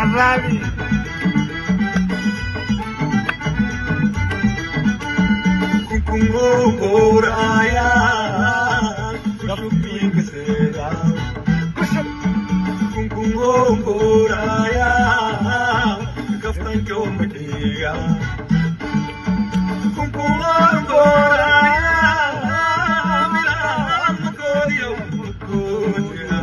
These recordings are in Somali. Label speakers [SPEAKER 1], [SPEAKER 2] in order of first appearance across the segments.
[SPEAKER 1] Arrabi. Kukungo raya, kapuping kesera. Kukungo raya, kaftan kyomatiga. Kukungo raya, milam koyo kukuya.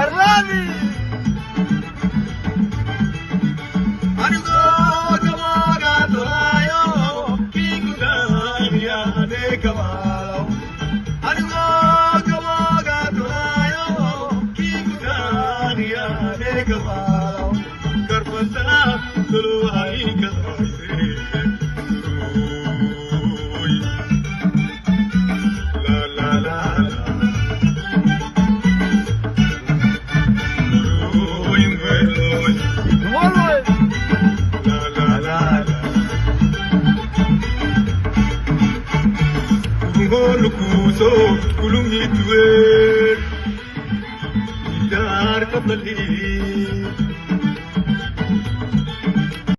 [SPEAKER 1] Arlabi. Arigo kamaga toayo, kikudaria de kamalo. Arigo kamaga toayo, kikudaria de kamalo. Karpata dulu hai kadase. La la la la. Lukuso kulungi tuwe dar kaplali